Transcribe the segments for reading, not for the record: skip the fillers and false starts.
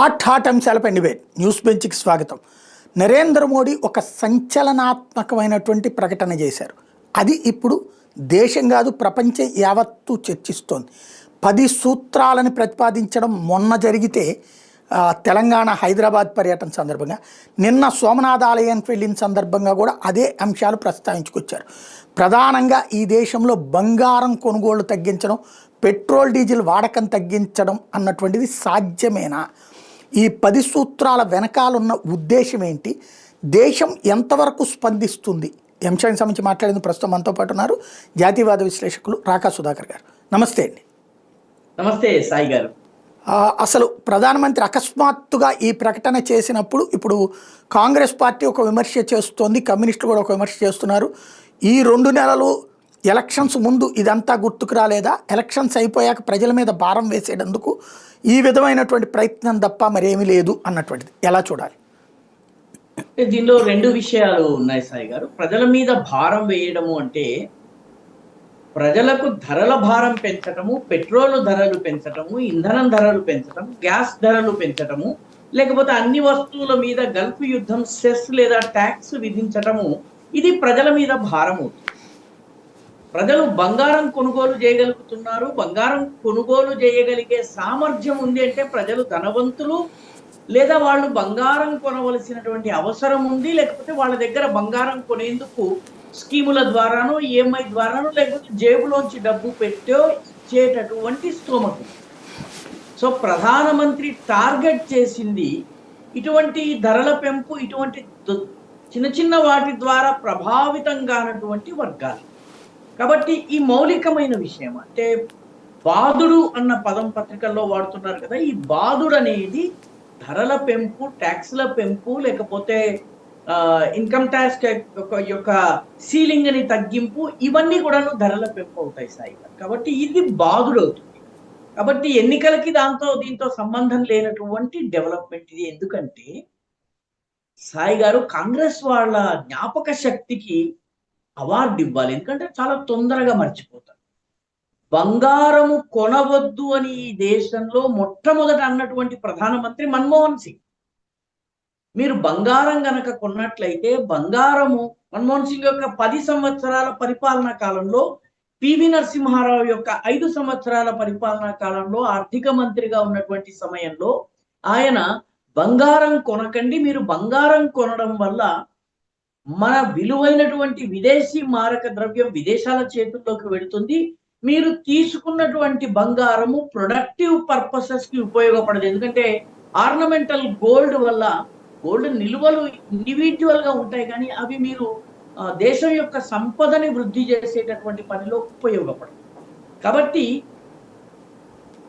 Hot అంశాలపై debate news బెంచ్కి స్వాగతం. నరేంద్ర మోడీ ఒక సంచలనాత్మకమైనటువంటి ప్రకటన చేశారు. అది ఇప్పుడు దేశం కాదు ప్రపంచం యావత్తు చర్చిస్తోంది. 10 సూత్రాలను ప్రతిపాదించడం మొన్న జరిగితే తెలంగాణ హైదరాబాద్ పర్యటన సందర్భంగా, నిన్న సోమనాథ్ ఆలయానికి వెళ్ళిన సందర్భంగా కూడా అదే అంశాలు ప్రస్తావించుకొచ్చారు. ప్రధానంగా ఈ దేశంలో బంగారం కొనుగోళ్లు తగ్గించడం, పెట్రోల్ డీజిల్ వాడకం తగ్గించడం అన్నటువంటిది సాధ్యమేనా? ఈ 10 సూత్రాల వెనకాలన్న ఉద్దేశం ఏంటి? దేశం ఎంతవరకు స్పందిస్తుంది? ఈ అంశానికి సంబంధించి మాట్లాడేందుకు ప్రస్తుతం మనతో పాటు ఉన్నారు జాతీయవాద విశ్లేషకులు రాకా సుధాకర్ గారు. నమస్తే అండి. నమస్తే సాయి గారు. అసలు ప్రధానమంత్రి అకస్మాత్తుగా ఈ ప్రకటన చేసినప్పుడు ఇప్పుడు కాంగ్రెస్ పార్టీ ఒక విమర్శ చేస్తోంది, కమ్యూనిస్టులు కూడా ఒక విమర్శ చేస్తున్నారు. ఈ 2 నెలలు ఎలక్షన్స్ ముందు ఇదంతా గుర్తుకు రాలేదా? ఎలక్షన్స్ అయిపోయాక ప్రజల మీద భారం వేసేటందుకు ఈ విధమైనటువంటి ప్రయత్నం తప్ప మరేమీ లేదు అన్నటువంటిది ఎలా చూడాలి? దీనిలో 2 విషయాలు ఉన్నాయి సాయి గారు. ప్రజల మీద భారం వేయడము అంటే ప్రజలకు ధరల భారం పెంచటము, పెట్రోల్ ధరలు పెంచటము, ఇంధనం ధరలు పెంచటము, గ్యాస్ ధరలు పెంచటము, లేకపోతే అన్ని వస్తువుల మీద గల్ఫ్ యుద్ధం సెస్ లేదా ట్యాక్స్ విధించటము, ఇది ప్రజల మీద భారం అవుతుంది. ప్రజలు బంగారం కొనుగోలు చేయగలుగుతున్నారు. బంగారం కొనుగోలు చేయగలిగే సామర్థ్యం ఉంది అంటే ప్రజలు ధనవంతులు, లేదా వాళ్ళు బంగారం కొనవలసినటువంటి అవసరం ఉంది, లేకపోతే వాళ్ళ దగ్గర బంగారం కొనేందుకు స్కీముల ద్వారానో, ఈఎంఐ ద్వారానో, లేకపోతే జేబులోంచి డబ్బు పెట్టో ఇచ్చేటటువంటి స్తోమత. సో ప్రధానమంత్రి టార్గెట్ చేసింది ఇటువంటి ధరల పెంపు, ఇటువంటి చిన్న చిన్న వాటి ద్వారా ప్రభావితం కానటువంటి వర్గాలు. కాబట్టి ఈ మౌలికమైన విషయం అంటే బాదుడు అన్న పదం పత్రికల్లో వాడుతున్నారు కదా, ఈ బాదుడు అనేది ధరల పెంపు, ట్యాక్స్ల పెంపు, లేకపోతే ఇన్కమ్ ట్యాక్స్ యొక్క సీలింగ్ అని తగ్గింపు, ఇవన్నీ కూడా ధరల పెంపు అవుతాయి సాయి. కాబట్టి ఇది బాదుడు అవుతుంది. కాబట్టి ఎన్నికలకి దీంతో సంబంధం లేనటువంటి డెవలప్మెంట్ ఇది. ఎందుకంటే సాయి గారు, కాంగ్రెస్ వాళ్ళ జ్ఞాపక శక్తికి అవార్డు ఇవ్వాలి. ఎందుకంటే చాలా తొందరగా మర్చిపోతారు. బంగారము కొనవద్దు అని ఈ దేశంలో మొట్టమొదట అన్నటువంటి ప్రధానమంత్రి మన్మోహన్ సింగ్. మీరు బంగారం గనక కొన్నట్లయితే మన్మోహన్ సింగ్ యొక్క 10 సంవత్సరాల పరిపాలనా కాలంలో, పివి నరసింహారావు యొక్క 5 సంవత్సరాల పరిపాలనా కాలంలో ఆర్థిక మంత్రిగా ఉన్నటువంటి సమయంలో ఆయన బంగారం కొనకండి, మీరు బంగారం కొనడం వల్ల మన విలువైనటువంటి విదేశీ మారక ద్రవ్యం విదేశాల చేతుల్లోకి వెళుతుంది, మీరు తీసుకున్నటువంటి బంగారము ప్రొడక్టివ్ పర్పసెస్ కి ఉపయోగపడదు. ఎందుకంటే ఆర్నమెంటల్ గోల్డ్ వల్ల గోల్డ్ నిల్వలు ఇండివిజువల్ గా ఉంటాయి, కానీ అవి మీరు దేశం యొక్క సంపదని వృద్ధి చేసేటటువంటి పనిలో ఉపయోగపడదు. కాబట్టి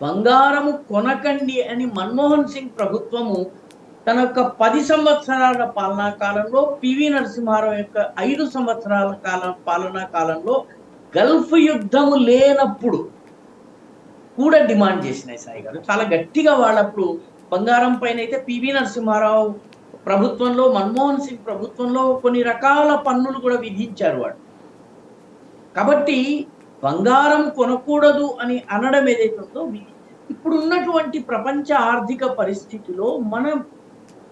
బంగారము కొనకండి అని మన్మోహన్ సింగ్ ప్రభుత్వము తన యొక్క 10 సంవత్సరాల పాలనా కాలంలో, పివి నరసింహారావు యొక్క 5 సంవత్సరాల పాలనా కాలంలో గల్ఫ్ యుద్ధము లేనప్పుడు కూడా డిమాండ్ చేసినాయి సాయి గారు. చాలా గట్టిగా వాళ్ళప్పుడు బంగారం పైన అయితే పివి నరసింహారావు ప్రభుత్వంలో, మన్మోహన్ సింగ్ ప్రభుత్వంలో కొన్ని రకాల పన్నులు కూడా విధించారు వాడు. కాబట్టి బంగారం కొనకూడదు అని అనడం ఏదైతే ఉందో, ఇప్పుడు ఉన్నటువంటి ప్రపంచ ఆర్థిక పరిస్థితిలో మనం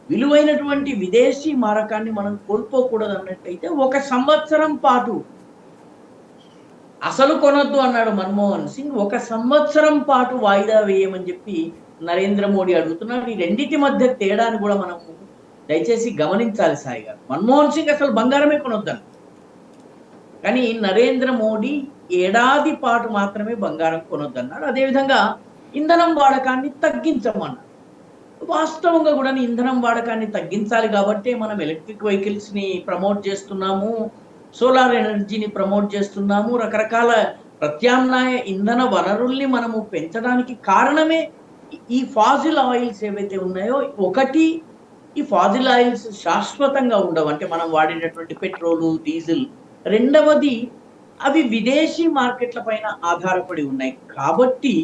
విలువైనటువంటి విదేశీ మారకాన్ని మనం కోల్పోకూడదు అన్నట్టయితే 1 సంవత్సరం పాటు అసలు కొనొద్దు అన్నాడు మన్మోహన్ సింగ్. 1 సంవత్సరం పాటు వాయిదా వేయమని చెప్పి నరేంద్ర మోడీ అడుగుతున్నారు. ఈ రెండింటి మధ్య తేడాని కూడా మనం దయచేసి గమనించాలి సాయి గారు. మన్మోహన్ సింగ్ అసలు బంగారమే కొనొద్దాను, కానీ నరేంద్ర మోడీ ఏడాది పాటు మాత్రమే బంగారం కొనొద్దన్నాడు. అదేవిధంగా ఇంధనం వాడకాన్ని తగ్గించమన్నాడు. వాస్తవంగా కూడా ఇంధనం వాడకాన్ని తగ్గించాలి కాబట్టి మనం ఎలక్ట్రిక్ వెహికల్స్ ని ప్రమోట్ చేస్తున్నాము, సోలార్ ఎనర్జీని ప్రమోట్ చేస్తున్నాము, రకరకాల ప్రత్యామ్నాయ ఇంధన వనరుల్ని మనము పెంచడానికి కారణమే ఈ ఫాజిల్ ఆయిల్స్ ఏవైతే ఉన్నాయో. ఒకటి, ఈ ఫాజిల్ ఆయిల్స్ శాశ్వతంగా ఉండవు, అంటే మనం వాడేటటువంటి పెట్రోలు, డీజిల్. రెండవది, అవి విదేశీ మార్కెట్ల పైన ఆధారపడి ఉన్నాయి. కాబట్టి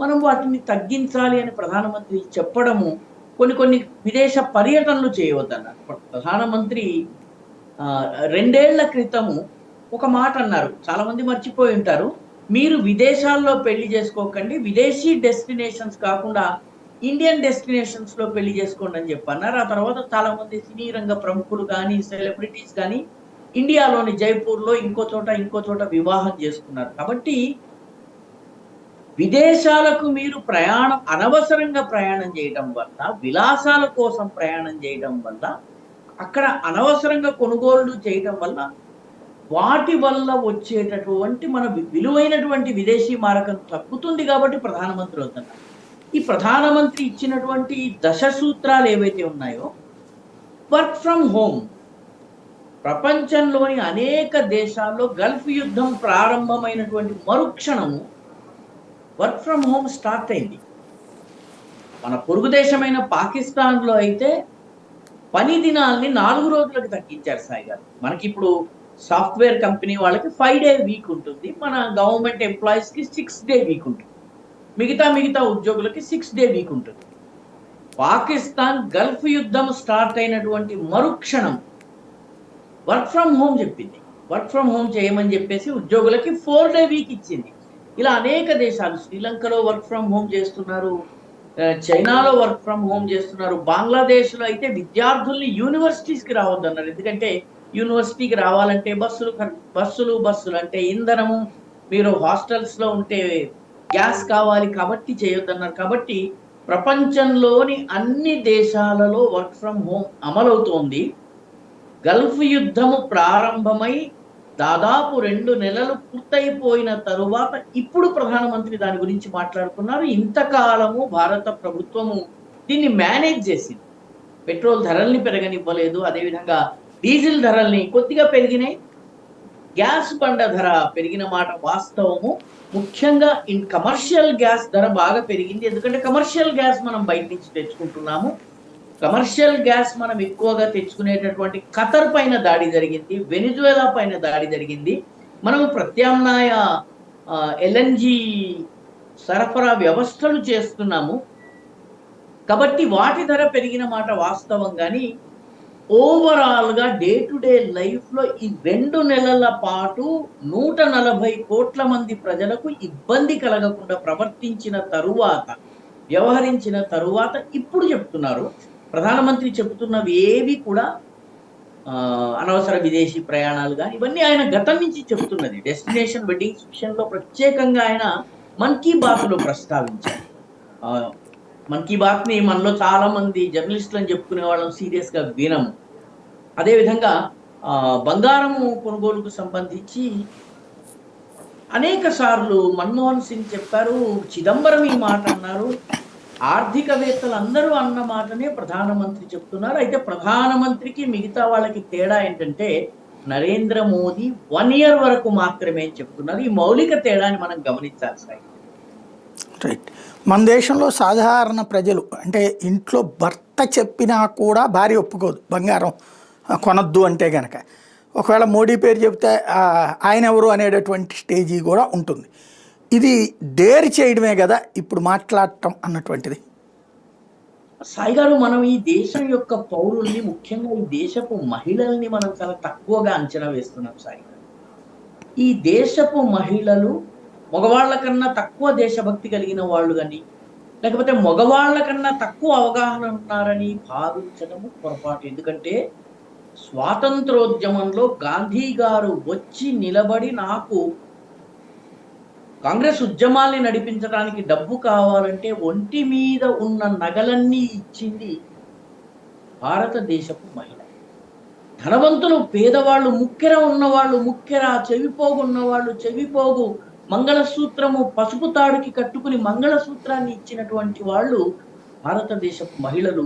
మనం వాటిని తగ్గించాలి అని ప్రధానమంత్రి చెప్పడము, కొన్ని విదేశ పర్యటనలు చేయవద్దన్నారు. ప్రధానమంత్రి 2 ఏళ్ల క్రితము ఒక మాట అన్నారు, చాలా మంది మర్చిపోయి ఉంటారు. మీరు విదేశాల్లో పెళ్లి చేసుకోకండి, విదేశీ డెస్టినేషన్స్ కాకుండా ఇండియన్ డెస్టినేషన్స్ లో పెళ్లి చేసుకోండి అని చెప్పి అన్నారు. ఆ తర్వాత చాలా మంది సినీ రంగ ప్రముఖులు కానీ సెలబ్రిటీస్ కానీ ఇండియాలోని జైపూర్ లో ఇంకో చోట వివాహం చేసుకున్నారు. కాబట్టి విదేశాలకు మీరు అనవసరంగా ప్రయాణం చేయడం వల్ల, విలాసాల కోసం ప్రయాణం చేయడం వల్ల, అక్కడ అనవసరంగా కొనుగోళ్లు చేయడం వల్ల, వాటి వల్ల వచ్చేటటువంటి మన విలువైనటువంటి విదేశీ మారకం తగ్గుతుంది. కాబట్టి ప్రధానమంత్రి వద్దన్నారు. ఈ ప్రధానమంత్రి ఇచ్చినటువంటి దశ సూత్రాలు ఏవైతే ఉన్నాయో, వర్క్ ఫ్రమ్ హోమ్ ప్రపంచంలోని అనేక దేశాల్లో గల్ఫ్ యుద్ధం ప్రారంభమైనటువంటి మరుక్షణము వర్క్ ఫ్రమ్ హోమ్ స్టార్ట్ అయింది. మన పొరుగు దేశమైన పాకిస్తాన్లో అయితే పని దినాల్ని 4 రోజులకు తగ్గించారు సాయి గారు. మనకి ఇప్పుడు సాఫ్ట్వేర్ కంపెనీ వాళ్ళకి 5 డే వీక్ ఉంటుంది. మన గవర్నమెంట్ ఎంప్లాయీస్కి 6 డే వీక్ ఉంటుంది. మిగతా ఉద్యోగులకి 6 డే వీక్ ఉంటుంది. పాకిస్తాన్ గల్ఫ్ యుద్ధం స్టార్ట్ అయినటువంటి మరుక్షణం వర్క్ ఫ్రమ్ హోమ్ చెప్పింది. వర్క్ ఫ్రమ్ హోమ్ చేయమని చెప్పేసి ఉద్యోగులకి 4 డే వీక్ ఇచ్చింది. ఇలా అనేక దేశాలు, శ్రీలంకలో వర్క్ ఫ్రమ్ హోమ్ చేస్తున్నారు, చైనాలో వర్క్ ఫ్రమ్ హోమ్ చేస్తున్నారు, బంగ్లాదేశ్లో అయితే విద్యార్థుల్ని యూనివర్సిటీస్కి రావద్దన్నారు. ఎందుకంటే యూనివర్సిటీకి రావాలంటే బస్సులు అంటే ఇంధనము, మీరు హాస్టల్స్లో ఉంటే గ్యాస్ కావాలి, కాబట్టి చేయొద్దన్నారు. కాబట్టి ప్రపంచంలోని అన్ని దేశాలలో వర్క్ ఫ్రమ్ హోమ్ అమలవుతోంది. గల్ఫ్ యుద్ధము ప్రారంభమై దాదాపు 2 నెలలు పూర్తయిపోయిన తరువాత ఇప్పుడు ప్రధానమంత్రి దాని గురించి మాట్లాడుతున్నారు. ఇంతకాలము భారత ప్రభుత్వము దీన్ని మేనేజ్ చేసింది. పెట్రోల్ ధరల్ని పెరగనివ్వలేదు, అదేవిధంగా డీజిల్ ధరల్ని కొద్దిగా పెరిగినాయి, గ్యాస్ బండ ధర పెరిగిన మాట వాస్తవము. ముఖ్యంగా కమర్షియల్ గ్యాస్ ధర బాగా పెరిగింది. ఎందుకంటే కమర్షియల్ గ్యాస్ మనం బయట నుంచి తెచ్చుకుంటున్నాము. కమర్షియల్ గ్యాస్ మనం ఎక్కువగా తెచ్చుకునేటటువంటి ఖతర్ పైన దాడి జరిగింది, వెనిజువేలా పైన దాడి జరిగింది. మనం ప్రత్యామ్నాయ ఎల్ఎన్జి సరఫరా వ్యవస్థలు చేస్తున్నాము. కాబట్టి వాటి ధర పెరిగిన మాట వాస్తవం. కానీ ఓవరాల్గా డే టు డే లైఫ్లో ఈ 2 నెలల పాటు 140 కోట్ల మంది ప్రజలకు ఇబ్బంది కలగకుండా వ్యవహరించిన తరువాత ఇప్పుడు చెప్తున్నారు. ప్రధానమంత్రి చెబుతున్నవి ఏవి కూడా అనవసర విదేశీ ప్రయాణాలు కానీ ఇవన్నీ ఆయన గతం నుంచి చెబుతున్నది. డెస్టినేషన్ వెడ్డింగ్స్ విషయంలో ప్రత్యేకంగా ఆయన మన్ కీ బాత్లో ప్రస్తావించారు. మన్ కీ బాత్ని మనలో చాలా మంది జర్నలిస్టులు అని చెప్పుకునే వాళ్ళం సీరియస్గా వినము. అదేవిధంగా బంగారము కొనుగోలుకు సంబంధించి అనేక సార్లు మన్మోహన్ సింగ్ చెప్పారు, చిదంబరం ఈ మాట అన్నారు, ఆర్థికవేత్తలు అందరూ అన్న మాటనే ప్రధానమంత్రి చెప్తున్నారు. అయితే ప్రధానమంత్రికి మిగతా వాళ్ళకి తేడా ఏంటంటే నరేంద్ర మోదీ 1 ఇయర్ వరకు మాత్రమే చెప్తున్నారు. ఈ మౌలిక తేడాని మనం గమనించాలి సార్. రైట్. మన దేశంలో సాధారణ ప్రజలు అంటే ఇంట్లో భర్త చెప్పినా కూడా భార్య ఒప్పుకోదు బంగారం కొనద్దు అంటే కనుక. ఒకవేళ మోడీ పేరు చెప్తే ఆయన ఎవరు అనేటటువంటి స్టేజీ కూడా ఉంటుంది. ఇది డేర్ చేయడమే కదా ఇప్పుడు మాట్లాడటం అన్నటువంటిది. సాయి గారు, మనం ఈ దేశం యొక్క పౌరుల్ని, ముఖ్యంగా ఈ దేశపు మహిళల్ని మనం చాలా తక్కువగా అంచనా వేస్తున్నాం సాయి గారు. ఈ దేశపు మహిళలు మగవాళ్ల కన్నా తక్కువ దేశభక్తి కలిగిన వాళ్ళు కానీ, లేకపోతే మగవాళ్ల కన్నా తక్కువ అవగాహన ఉన్నారని భావించడము పొరపాటు. ఎందుకంటే స్వాతంత్రోద్యమంలో గాంధీ గారు వచ్చి నిలబడి నాకు కాంగ్రెస్ ఉద్యమాల్ని నడిపించడానికి డబ్బు కావాలంటే ఒంటి మీద ఉన్న నగలన్నీ ఇచ్చింది భారతదేశపు మహిళ. ధనవంతులు, పేదవాళ్ళు, ముక్కెర ఉన్నవాళ్ళు ముక్కెర, చెవిపోగు ఉన్నవాళ్ళు చెవిపోగు, మంగళసూత్రము పసుపు తాడుకి కట్టుకుని మంగళసూత్రాన్ని ఇచ్చినటువంటి వాళ్ళు భారతదేశపు మహిళలు.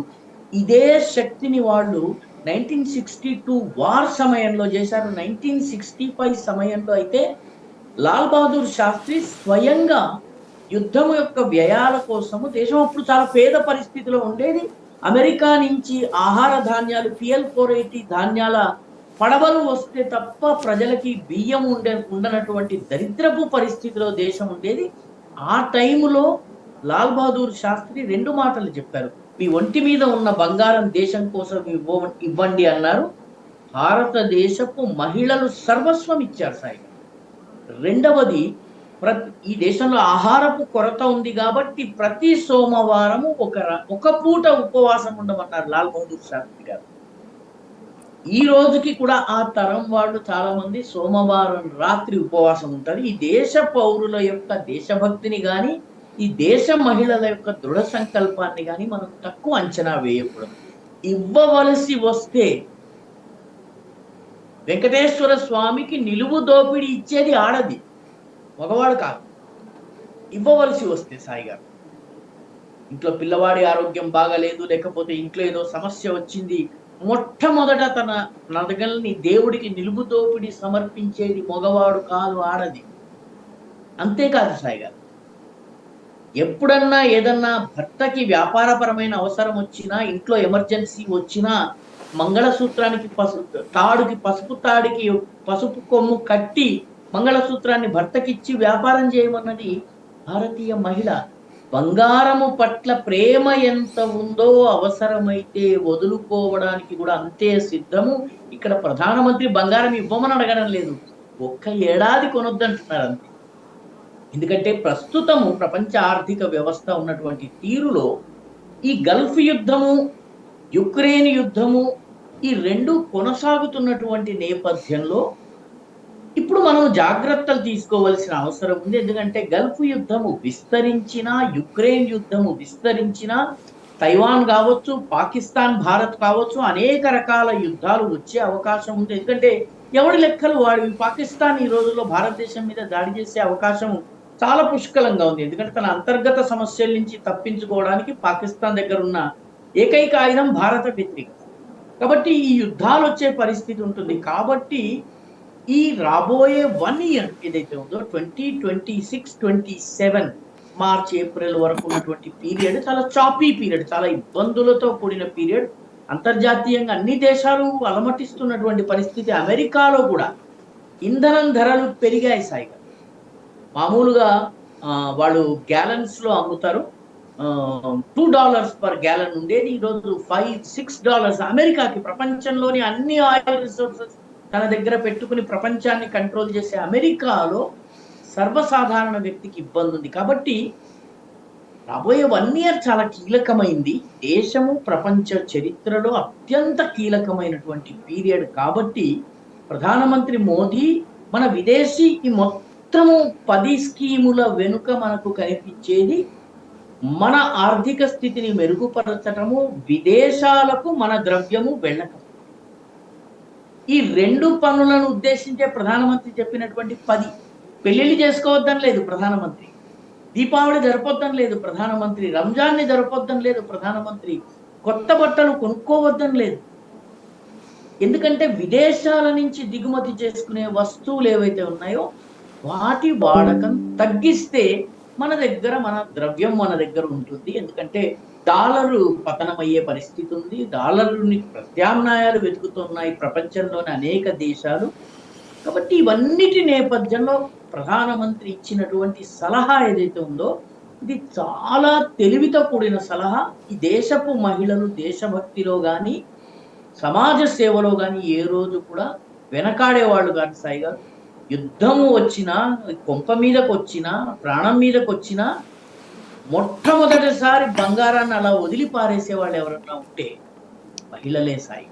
ఇదే శక్తిని వాళ్ళు 1962 వార్ సమయంలో చేశారు. 1965 సమయంలో అయితే లాల్ బహదూర్ శాస్త్రి స్వయంగా యుద్ధం యొక్క వ్యయాల కోసము, దేశం అప్పుడు చాలా పేద పరిస్థితిలో ఉండేది, అమెరికా నుంచి ఆహార ధాన్యాలు PL-480 ధాన్యాల పడవలు వస్తే తప్ప ప్రజలకి బియ్యం ఉండనటువంటి దరిద్రపు పరిస్థితిలో దేశం ఉండేది. ఆ టైంలో లాల్ బహదూర్ శాస్త్రి 2 మాటలు చెప్పారు, మీ ఒంటి మీద ఉన్న బంగారం దేశం కోసం ఇవ్వండి అన్నారు. భారతదేశపు మహిళలు సర్వస్వం ఇచ్చారు సాయి. రెండవది, ఈ దేశంలో ఆహారపు కొరత ఉంది కాబట్టి ప్రతి సోమవారము ఒక పూట ఉపవాసం ఉండమన్నారు లాల్ బహదూర్ శాస్త్రి గారు. ఈ రోజుకి కూడా ఆ తరం వాళ్ళు చాలా మంది సోమవారం రాత్రి ఉపవాసం ఉంటారు. ఈ దేశ పౌరుల యొక్క దేశభక్తిని గాని, ఈ దేశ మహిళల యొక్క దృఢ సంకల్పాన్ని గాని మనం తక్కువ అంచనా వేయకూడదు. ఇవ్వవలసి వస్తే వెంకటేశ్వర స్వామికి నిలువు దోపిడి ఇచ్చేది ఆడది, మగవాడు కాదు. ఇవ్వవలసి వస్తే సాయి గారు, ఇంట్లో పిల్లవాడి ఆరోగ్యం బాగాలేదు, లేకపోతే ఇంట్లో ఏదో సమస్య వచ్చింది, మొట్టమొదట తన నగల్ని దేవుడికి నిలువు దోపిడి సమర్పించేది మగవాడు కాదు, ఆడది. అంతేకాదు సాయి గారు, ఎప్పుడన్నా ఏదన్నా భర్తకి వ్యాపారపరమైన అవసరం వచ్చినా, ఇంట్లో ఎమర్జెన్సీ వచ్చినా, మంగళసూత్రానికి తాడుకి పసుపు కొమ్ము కట్టి మంగళసూత్రాన్ని భర్తకిచ్చి వ్యాపారం చేయమన్నది భారతీయ మహిళ. బంగారము పట్ల ప్రేమ ఎంత ఉందో అవసరమైతే వదులుకోవడానికి కూడా అంతే సిద్ధము. ఇక్కడ ప్రధానమంత్రి బంగారం ఇవ్వమని అడగడం లేదు, ఒక్క ఏడాది కొనొద్దంటున్నారు అంతే. ఎందుకంటే ప్రస్తుతము ప్రపంచ ఆర్థిక వ్యవస్థ ఉన్నటువంటి తీరులో ఈ గల్ఫ్ యుద్ధము, యుక్రెయిన్ యుద్ధము, ఈ రెండు కొనసాగుతున్నటువంటి నేపథ్యంలో ఇప్పుడు మనం జాగ్రత్తలు తీసుకోవాల్సిన అవసరం ఉంది. ఎందుకంటే గల్ఫ్ యుద్ధము విస్తరించినా, యుక్రెయిన్ యుద్ధము విస్తరించినా, తైవాన్ కావచ్చు, పాకిస్తాన్ భారత్ కావచ్చు, అనేక రకాల యుద్ధాలు వచ్చే అవకాశం ఉంది. ఎందుకంటే ఎవడి లెక్కలు వాడివి. పాకిస్తాన్ ఈ రోజుల్లో భారతదేశం మీద దాడి చేసే అవకాశం చాలా పుష్కలంగా ఉంది. ఎందుకంటే తన అంతర్గత సమస్యల నుంచి తప్పించుకోవడానికి పాకిస్తాన్ దగ్గర ఉన్న ఏకైక ఆయుధం భారత వ్యతిరేకత. కాబట్టి ఈ యుద్ధాలు వచ్చే పరిస్థితి ఉంటుంది. కాబట్టి ఈ రాబోయే 1 year ఏదైతే ఉందో 2026-27 మార్చ్ ఏప్రిల్ వరకు ఉన్నటువంటి పీరియడ్ చాలా చాపీ పీరియడ్, చాలా ఇబ్బందులతో కూడిన పీరియడ్. అంతర్జాతీయంగా అన్ని దేశాలు అలమటిస్తున్నటువంటి పరిస్థితి. అమెరికాలో కూడా ఇంధనం ధరలు పెరిగాయి సాయిగా. మామూలుగా వాళ్ళు గ్యాలన్స్ లో అమ్ముతారు, $2 per gallon ఉండేది, ఈరోజు $5-6. అమెరికాకి, ప్రపంచంలోని అన్ని ఆయిల్ రిసోర్సెస్ తన దగ్గర పెట్టుకుని ప్రపంచాన్ని కంట్రోల్ చేసే అమెరికాలో సర్వసాధారణ వ్యక్తికి ఇబ్బంది ఉంది. కాబట్టి రాబోయే 1 year చాలా కీలకమైంది. దేశము ప్రపంచ చరిత్రలో అత్యంత కీలకమైనటువంటి పీరియడ్. కాబట్టి ప్రధానమంత్రి మోదీ మన విదేశీ ఈ మొత్తము 10 స్కీముల వెనుక మనకు కనిపించేది మన ఆర్థిక స్థితిని మెరుగుపరచటము, విదేశాలకు మన ద్రవ్యము వెళ్ళటం. ఈ 2 పనులను ఉద్దేశించే ప్రధానమంత్రి చెప్పినటువంటి 10. పెళ్లిళ్ళు చేసుకోవద్దని లేదు ప్రధానమంత్రి, దీపావళి జరపొద్దని లేదు ప్రధానమంత్రి, రంజాన్ని జరపొద్దని లేదు ప్రధానమంత్రి, కొత్త బట్టలు కొనుక్కోవద్దని లేదు. ఎందుకంటే విదేశాల నుంచి దిగుమతి చేసుకునే వస్తువులు ఏవైతే ఉన్నాయో వాటి వాడకం తగ్గిస్తే మన ద్రవ్యం మన దగ్గర ఉంటుంది. ఎందుకంటే డాలరు పతనమయ్యే పరిస్థితి ఉంది. డాలరుని ప్రత్యామ్నాయాలు వెతుకుతున్నాయి ప్రపంచంలోని అనేక దేశాలు. కాబట్టి ఇవన్నిటి నేపథ్యంలో ప్రధానమంత్రి ఇచ్చినటువంటి సలహా ఏదైతే ఉందో ఇది చాలా తెలివితో కూడిన సలహా. ఈ దేశపు మహిళలు దేశభక్తిలో కానీ సమాజ సేవలో కానీ ఏ రోజు కూడా వెనకాడేవాళ్ళు కాదు సాయి గారు. యుద్ధము వచ్చినా, కొంప మీదకి వచ్చినా, ప్రాణం మీదకి వచ్చినా మొట్టమొదటిసారి బంగారాన్ని అలా వదిలి పారేసే వాళ్ళు ఎవరన్నా ఉంటే మహిళలే సాయి.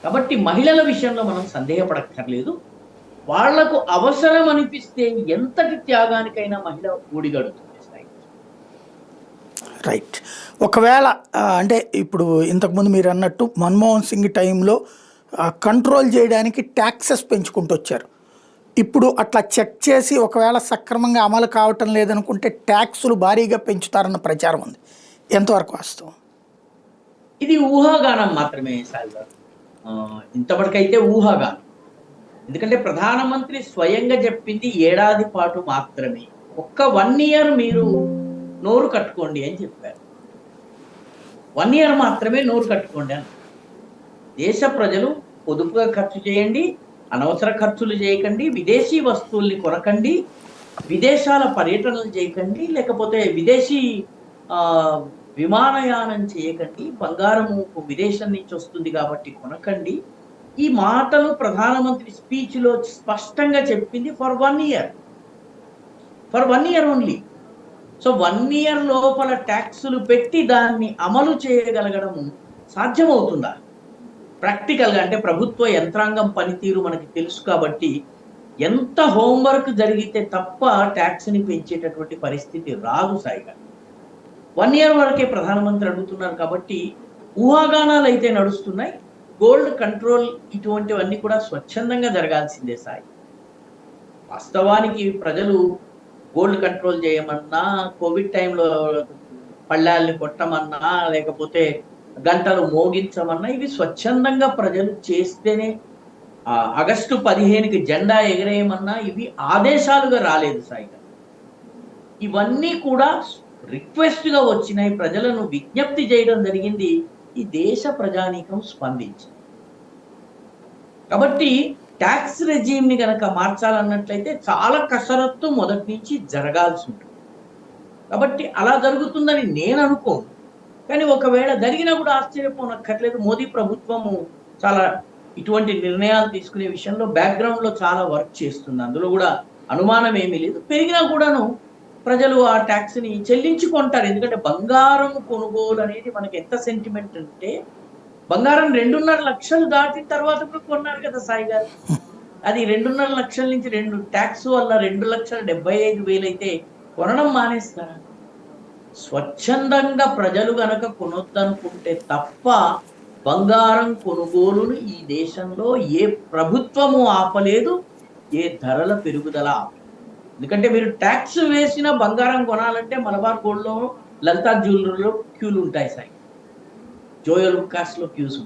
కాబట్టి మహిళల విషయంలో మనం సందేహపడక్కర్లేదు. వాళ్లకు అవసరం అనిపిస్తే ఎంతటి త్యాగానికైనా మహిళ ఊడిగడుతుంది సాయి. రైట్. ఒకవేళ అంటే ఇప్పుడు ఇంతకుముందు మీరు అన్నట్టు మన్మోహన్ సింగ్ టైంలో కంట్రోల్ చేయడానికి ట్యాక్సెస్ పెంచుకుంటూ వచ్చారు. ఇప్పుడు అట్లా చెక్ చేసి ఒకవేళ సక్రమంగా అమలు కావటం లేదనుకుంటే ట్యాక్సులు భారీగా పెంచుతారన్న ప్రచారం ఉంది. ఎంతవరకు వాస్తవం? ఇది ఊహాగానం మాత్రమే సాయి గారు, ఇంతవరకైతే ఊహాగానం. ఎందుకంటే ప్రధానమంత్రి స్వయంగా చెప్పింది ఏడాది పాటు మాత్రమే, ఒక్క 1 year మీరు నోరు కట్టుకోండి అని చెప్పారు. 1 year మాత్రమే నోరు కట్టుకోండి అని. దేశ ప్రజలు పొదుపుగా ఖర్చు చేయండి, అనవసర ఖర్చులు చేయకండి, విదేశీ వస్తువుల్ని కొనకండి, విదేశాల పర్యటనలు చేయకండి, లేకపోతే విదేశీ విమానయానం చేయకండి, బంగారము విదేశం నుంచి వస్తుంది కాబట్టి కొనకండి. ఈ మాటలు ప్రధానమంత్రి స్పీచ్లో స్పష్టంగా చెప్పింది for 1 year. For 1 year only. So 1 year లోపల ట్యాక్సులు పెట్టి దాన్ని అమలు చేయగలగడం సాధ్యమవుతుందా ప్రాక్టికల్గా? అంటే ప్రభుత్వ యంత్రాంగం పనితీరు మనకి తెలుసు కాబట్టి ఎంత హోంవర్క్ జరిగితే తప్ప ట్యాక్స్ని పెంచేటటువంటి పరిస్థితి రాదు సాయిగా. 1 ఇయర్ వరకే ప్రధానమంత్రి అడుగుతున్నారు కాబట్టి ఊహాగానాలు అయితే నడుస్తున్నాయి. గోల్డ్ కంట్రోల్ ఇటువంటివన్నీ కూడా స్వచ్ఛందంగా జరగాల్సిందే సాయి. వాస్తవానికి ప్రజలు గోల్డ్ కంట్రోల్ చేయమన్నా, కోవిడ్ టైంలో పళ్ళాల్ని కొట్టమన్నా, లేకపోతే గంటలు మోగించమన్నా ఇవి స్వచ్ఛందంగా ప్రజలు చేస్తేనే. ఆగస్టు 15కి జెండా ఎగరేయమన్నా ఇవి ఆదేశాలుగా రాలేదు సాయిగా. ఇవన్నీ కూడా రిక్వెస్ట్గా వచ్చినాయి, ప్రజలను విజ్ఞప్తి చేయడం జరిగింది. ఈ దేశ ప్రజానీకం స్పందించి కాబట్టి ట్యాక్స్ రెజీమ్ని కనుక మార్చాలన్నట్లయితే చాలా కసరత్తు మొదటి నుంచి జరగాల్సి ఉంటుంది. కాబట్టి అలా జరుగుతుందని నేను అనుకోను. కానీ ఒకవేళ జరిగినా కూడా ఆశ్చర్యపోనక్కర్లేదు. మోదీ ప్రభుత్వము చాలా ఇటువంటి నిర్ణయాలు తీసుకునే విషయంలో బ్యాక్గ్రౌండ్లో చాలా వర్క్ చేస్తుంది. అందులో కూడా అనుమానం ఏమీ లేదు. పెరిగినా కూడాను ప్రజలు ఆ ట్యాక్స్ని చెల్లించుకుంటారు. ఎందుకంటే బంగారం కొనుగోలు అనేది మనకి ఎంత సెంటిమెంట్ అంటే, బంగారం 2.5 లక్షలు దాటిన తర్వాత కూడా కొన్నారు కదా సాయి గారు. అది 2.5 లక్షల నుంచి ట్యాక్స్ వల్ల 2,75,000 అయితే కొనడం మానేస్తారా? స్వచ్ఛందంగా ప్రజలు గనక కొనొద్దనుకుంటే తప్ప బంగారం కొనుగోలును ఈ దేశంలో ఏ ప్రభుత్వము ఆపలేదు, ఏ ధరల పెరుగుదల ఆపలేదు. ఎందుకంటే మీరు ట్యాక్స్ వేసిన బంగారం కొనాలంటే మలబార్ గోల్డ్లో, లలితా జ్యువెలరీలో క్యూలు ఉంటాయి సాయి, జోయల్ లుకాస్లో క్యూస్.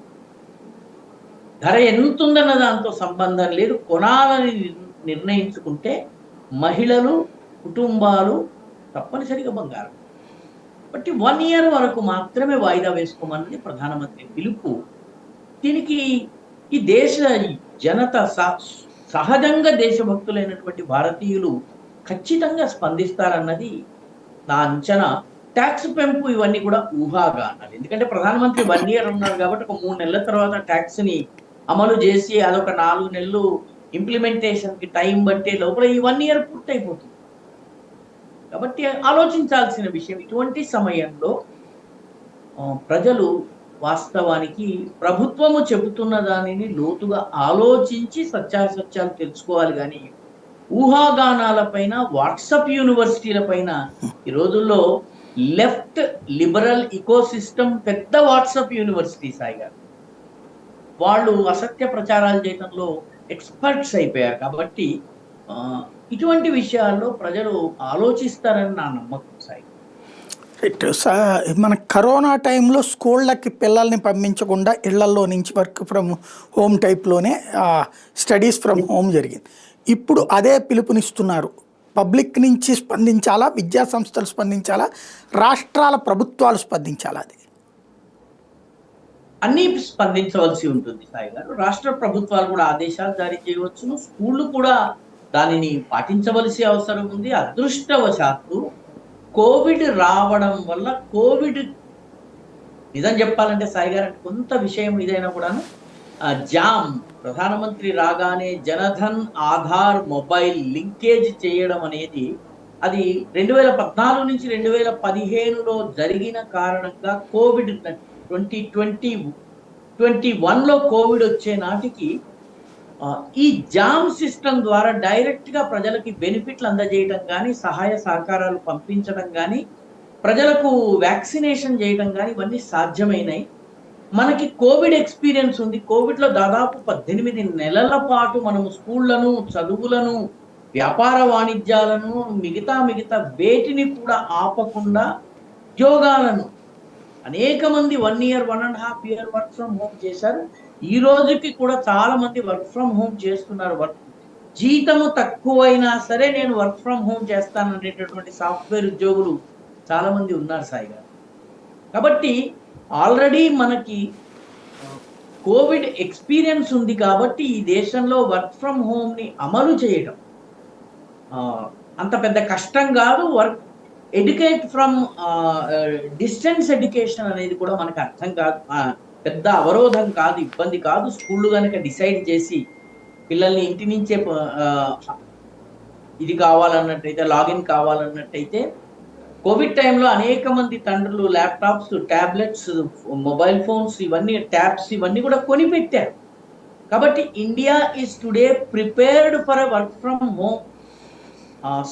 ధర ఎంత ఉందన్న దాంతో సంబంధం లేదు. కొనాలని నిర్ణయించుకుంటే మహిళలు, కుటుంబాలు తప్పనిసరిగా బంగారం. బట్టి 1 ఇయర్ వరకు మాత్రమే వాయిదా వేసుకోమన్నది ప్రధానమంత్రి పిలుపు. దీనికి ఈ దేశ జనత సహజంగా దేశభక్తులైనటువంటి భారతీయులు ఖచ్చితంగా స్పందిస్తారన్నది నా అంచనా. ట్యాక్స్ పెంపు ఇవన్నీ కూడా ఊహాగానాలు. ఎందుకంటే ప్రధానమంత్రి 1 ఇయర్ ఉన్నారు కాబట్టి ఒక 3 నెలల తర్వాత ట్యాక్స్ని అమలు చేసి అదొక 4 నెలలు ఇంప్లిమెంటేషన్కి టైం బట్టే లోపల ఈ 1 ఇయర్ పూర్తయిపోతుంది. కాబట్టి ఆలోచించాల్సిన విషయం, ఇటువంటి సమయంలో ప్రజలు వాస్తవానికి ప్రభుత్వము చెబుతున్న దానిని లోతుగా ఆలోచించి సత్యాసత్యాలు తెలుసుకోవాలి. కానీ ఊహాగానాల పైన, వాట్సాప్ యూనివర్సిటీల పైన ఈ రోజుల్లో లెఫ్ట్ లిబరల్ ఇకోసిస్టమ్ పెద్ద వాట్సాప్ యూనివర్సిటీ సాయి గారు, వాళ్ళు అసత్య ప్రచారాలు చేయడంలో ఎక్స్పర్ట్స్ అయిపోయారు. కాబట్టి ఇటువంటి విషయాల్లో ప్రజలు ఆలోచిస్తారని నా నమ్మకం సాయి. మన కరోనా టైంలో స్కూళ్ళకి పిల్లల్ని పంపించకుండా ఇళ్లల్లో నుంచి వర్క్ ఫ్రమ్ హోమ్ టైప్లోనే స్టడీస్ ఫ్రమ్ హోమ్ జరిగింది. ఇప్పుడు అదే పిలుపునిస్తున్నారు. పబ్లిక్ నుంచి స్పందించాలా, విద్యా సంస్థలు స్పందించాలా, రాష్ట్రాల ప్రభుత్వాలు స్పందించాలా? అది అన్నీ స్పందించవలసి ఉంటుంది సాయి గారు. రాష్ట్ర ప్రభుత్వాలు కూడా ఆదేశాలు జారీ చేయవచ్చును, స్కూళ్ళు కూడా దానిని పాటించవలసి అవసరం ఉంది. అదృష్టవశాత్తు కోవిడ్ రావడం వల్ల, కోవిడ్ నిజం చెప్పాలంటే సాయి గారు కొంత విషయం ఇదైనా కూడాను జామ్, ప్రధానమంత్రి రాగానే జనధన్ ఆధార్ మొబైల్ లింకేజ్ చేయడం అనేది అది 2014 నుంచి 2015లో జరిగిన కారణంగా కోవిడ్ 2021లో కోవిడ్ వచ్చే నాటికి ఈ జామ్ సిస్టమ్ ద్వారా డైరెక్ట్గా ప్రజలకి బెనిఫిట్లు అందజేయడం కానీ, సహాయ సహకారాలు పంపించడం కానీ, ప్రజలకు వ్యాక్సినేషన్ చేయడం కానీ ఇవన్నీ సాధ్యమైనాయి. మనకి కోవిడ్ ఎక్స్పీరియన్స్ ఉంది. కోవిడ్లో దాదాపు 18 నెలల పాటు మనము స్కూళ్లను, చదువులను, వ్యాపార వాణిజ్యాలను, మిగతా వేటిని కూడా ఆపకుండా ఉద్యోగాలను అనేక మంది 1 year 1.5 year work from home చేశారు. ఈ రోజుకి కూడా చాలా మంది వర్క్ ఫ్రమ్ హోమ్ చేస్తున్నారు. జీతము తక్కువైనా సరే నేను వర్క్ ఫ్రమ్ హోమ్ చేస్తాను అనేటటువంటి సాఫ్ట్వేర్ ఉద్యోగులు చాలా మంది ఉన్నారు సాయి గారు. కాబట్టి ఆల్రెడీ మనకి కోవిడ్ ఎక్స్పీరియన్స్ ఉంది కాబట్టి ఈ దేశంలో వర్క్ ఫ్రమ్ హోమ్ని అమలు చేయడం అంత పెద్ద కష్టం కాదు. ఎడ్యుకేట్ ఫ్రమ్ డిస్టెన్స్ ఎడ్యుకేషన్ అనేది కూడా మనకు అర్థం కాదు, పెద్ద అవరోధం కాదు, ఇబ్బంది కాదు. స్కూళ్ళు కనుక డిసైడ్ చేసి పిల్లల్ని ఇంటి నుంచే ఇది కావాలన్నట్టయితే, లాగిన్ కావాలన్నట్టయితే కోవిడ్ టైంలో అనేక మంది తండ్రులు ల్యాప్టాప్స్, టాబ్లెట్స్, మొబైల్ ఫోన్స్, ఇవన్నీ ట్యాబ్స్ ఇవన్నీ కూడా కొనిపెట్టారు. కాబట్టి India is today prepared for work from home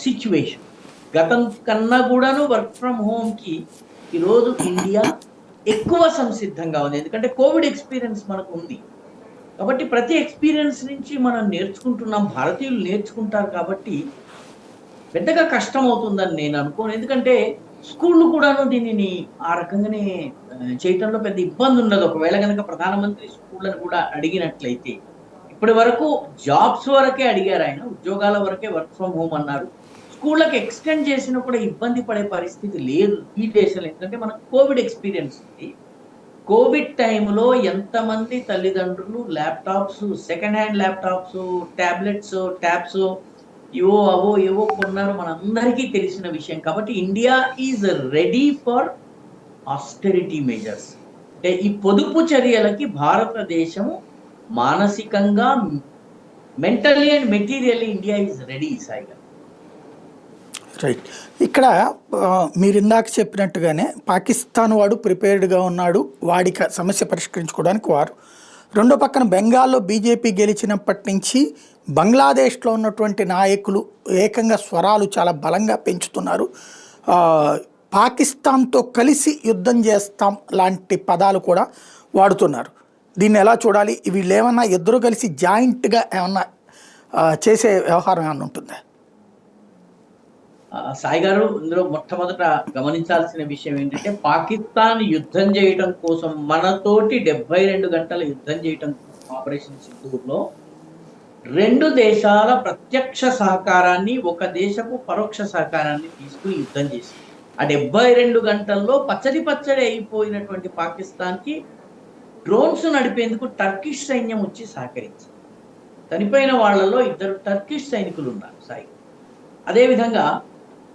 situation. గతం కన్నా కూడాను వర్క్ ఫ్రమ్ హోమ్కి ఈరోజు ఇండియా ఎక్కువ సంసిద్ధంగా ఉంది. ఎందుకంటే కోవిడ్ ఎక్స్పీరియన్స్ మనకు ఉంది. కాబట్టి ప్రతి ఎక్స్పీరియన్స్ నుంచి మనం నేర్చుకుంటున్నాం, భారతీయులు నేర్చుకుంటారు. కాబట్టి పెద్దగా కష్టం అవుతుందని నేను అనుకోను. ఎందుకంటే స్కూళ్ళు కూడాను దీనిని ఆ రకంగానే చేయటంలో పెద్ద ఇబ్బంది ఉండదు. ఒకవేళ కనుక ప్రధానమంత్రి స్కూళ్ళను కూడా అడిగినట్లయితే, ఇప్పటి వరకు జాబ్స్ వరకే అడిగారు ఆయన, ఉద్యోగాల వరకే వర్క్ ఫ్రమ్ హోమ్ అన్నారు. స్కూళ్ళకి ఎక్స్టెండ్ చేసినా కూడా ఇబ్బంది పడే పరిస్థితి లేదు ఈ దేశంలో. ఎందుకంటే మనకు కోవిడ్ ఎక్స్పీరియన్స్ ఉంది. కోవిడ్ టైంలో ఎంతమంది తల్లిదండ్రులు laptops, second hand laptops, tablets, tabs ఏవో అవో ఏవో కొన్నారు మనందరికీ తెలిసిన విషయం. కాబట్టి India is ready for austerity measures. అంటే ఈ పొదుపు చర్యలకి భారతదేశం మానసికంగా, mentally and materially India is ready సాయిగా. రైట్. ఇక్కడ మీరు ఇందాక చెప్పినట్టుగానే పాకిస్తాన్ వాడు ప్రిపేర్డ్గా ఉన్నాడు, వాడికి సమస్య పరిష్కరించుకోవడానికి వారు. రెండో పక్కన బెంగాల్లో బీజేపీ గెలిచినప్పటి నుంచి బంగ్లాదేశ్లో ఉన్నటువంటి నాయకులు ఏకంగా స్వరాలు చాలా బలంగా పెంచుతున్నారు. పాకిస్తాన్తో కలిసి యుద్ధం చేస్తాం లాంటి పదాలు కూడా వాడుతున్నారు. దీన్ని ఎలా చూడాలి? వీళ్ళు ఏమన్నా ఇద్దరు కలిసి జాయింట్గా ఏమన్నా చేసే వ్యవహారం ఏమన్నా ఉంటుందా? సాయి గారు, ఇందులో మొట్టమొదట గమనించాల్సిన విషయం ఏంటంటే, పాకిస్తాన్ యుద్ధం చేయటం కోసం మనతోటి 72 గంటల యుద్ధం చేయటం ఆపరేషన్ సింధూర్లో 2 దేశాల ప్రత్యక్ష సహకారాన్ని, ఒక దేశపు పరోక్ష సహకారాన్ని తీసుకుని యుద్ధం చేసింది. ఆ 72 గంటల్లో పచ్చడి అయిపోయినటువంటి పాకిస్తాన్కి డ్రోన్స్ నడిపేందుకు టర్కిష్ సైన్యం వచ్చి సహకరించింది. చనిపోయిన వాళ్ళలో 2 టర్కిష్ సైనికులు ఉన్నారు సాయి. అదేవిధంగా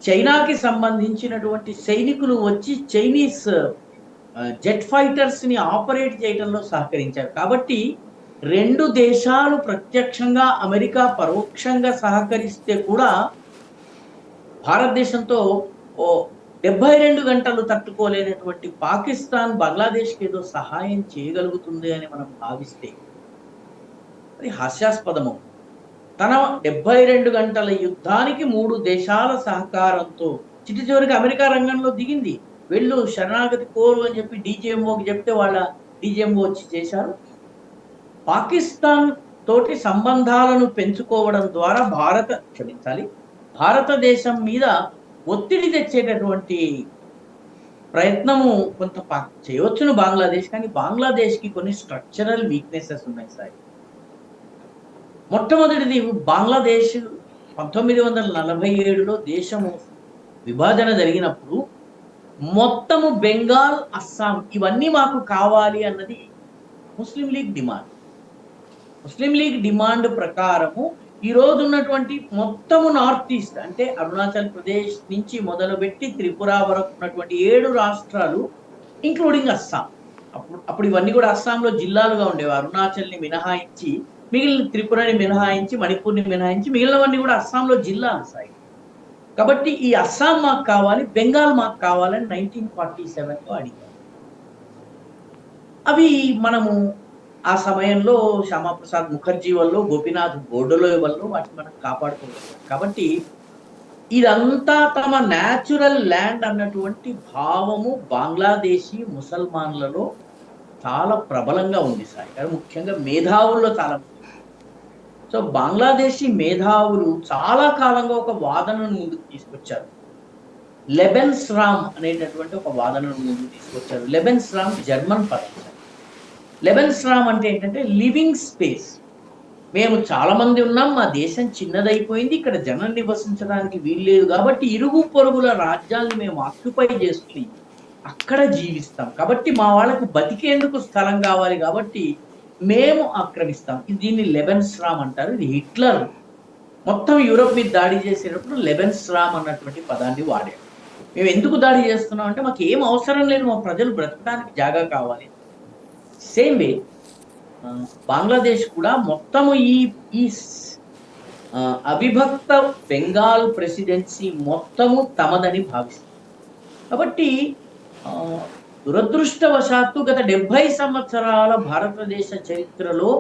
చైనాకి సంబంధించినటువంటి సైనికులు వచ్చి చైనీస్ జెట్ ఫైటర్స్ని ఆపరేట్ చేయడంలో సహకరించారు. కాబట్టి 2 దేశాలు ప్రత్యక్షంగా, అమెరికా పరోక్షంగా సహకరిస్తే కూడా భారతదేశంతో 72 గంటలు తట్టుకోలేనటువంటి పాకిస్తాన్ బంగ్లాదేశ్కి ఏదో సహాయం చేయగలుగుతుంది అని మనం భావిస్తే అది హాస్యాస్పదము. తన 72 గంటల యుద్ధానికి 3 దేశాల సహకారంతో చిటి చివరికి అమెరికా రంగంలో దిగింది. వెళ్ళు శరణాగతి కోరు అని చెప్పి డీజీఎంఓకి చెప్తే వాళ్ళ డీజీఎంఓ వచ్చి చేశారు. పాకిస్తాన్ తోటి సంబంధాలను పెంచుకోవడం ద్వారా భారతదేశం మీద ఒత్తిడి తెచ్చేటటువంటి ప్రయత్నము కొంత చేయవచ్చును బంగ్లాదేశ్. కానీ బంగ్లాదేశ్కి కొన్ని స్ట్రక్చరల్ వీక్నెసెస్ ఉన్నాయి సార్. మొట్టమొదటిది, బంగ్లాదేశ్ 1947లో దేశము విభజన జరిగినప్పుడు మొత్తము బెంగాల్, అస్సాం ఇవన్నీ మాకు కావాలి అన్నది ముస్లిం లీగ్ డిమాండ్. ముస్లిం లీగ్ డిమాండ్ ప్రకారము ఈరోజు ఉన్నటువంటి మొత్తము నార్త్ ఈస్ట్ అంటే అరుణాచల్ ప్రదేశ్ నుంచి మొదలుపెట్టి త్రిపుర వరకు ఉన్నటువంటి 7 రాష్ట్రాలు ఇంక్లూడింగ్ అస్సాం, అప్పుడు ఇవన్నీ కూడా అస్సాంలో జిల్లాలుగా ఉండేవి. అరుణాచల్ని మినహాయించి, మిగిలిన త్రిపురని మినహాయించి, మణిపూర్ని మినహాయించి మిగిలినవన్నీ కూడా అస్సాంలో జిల్లాలు సాయి. కాబట్టి ఈ అస్సాం మాకు కావాలి, బెంగాల్ మాకు కావాలని 1947లో అడిగారు. అవి మనము ఆ సమయంలో శ్యామాప్రసాద్ ముఖర్జీ వల్ల, గోపీనాథ్ బోర్డోలోయ్ వల్ల వాటిని మనం కాపాడుకోగలిగాం. కాబట్టి ఇదంతా తమ న్యాచురల్ ల్యాండ్ అన్నటువంటి భావము బంగ్లాదేశీ ముసల్మాన్లలో చాలా ప్రబలంగా ఉంది సాయి గారు, ముఖ్యంగా మేధావుల్లో చాలా. సో బంగ్లాదేశీ మేధావులు చాలా కాలంగా ఒక వాదనను ముందుకు తీసుకొచ్చారు. లెబెన్స్ రామ్ అనేటటువంటి ఒక వాదనను ముందుకు తీసుకొచ్చారు. లెబెన్స్ రామ్ జర్మన్ పదం. లెబెన్స్ రామ్ అంటే ఏంటంటే లివింగ్ స్పేస్. మేము చాలా మంది ఉన్నాం, మా దేశం చిన్నదైపోయింది, ఇక్కడ జనం నివసించడానికి వీల్లేదు, కాబట్టి ఇరుగు పొరుగుల రాజ్యాన్ని మేము ఆక్యుపై చేసుకుని అక్కడ జీవిస్తాం. కాబట్టి మా వాళ్ళకు బతికేందుకు స్థలం కావాలి, కాబట్టి మేము ఆక్రమిస్తాం. దీన్ని లెబెన్స్ రామ్ అంటారు. ఇది హిట్లర్ మొత్తం యూరోప్ మీద దాడి చేసేటప్పుడు లెబెన్స్ రామ్ అన్నటువంటి పదాన్ని వాడారు. మేము ఎందుకు దాడి చేస్తున్నాం అంటే మాకు ఏం అవసరం లేదు, మా ప్రజలు బ్రతకడానికి జాగా కావాలి. సేమ్ వే బంగ్లాదేశ్ కూడా మొత్తము ఈ అవిభక్త బెంగాల్ ప్రెసిడెన్సీ మొత్తము తమదని భావిస్తారు. కాబట్టి ఆ, దురదృష్టవశాత్తు గత 70 సంవత్సరాల భారతదేశ చరిత్రలో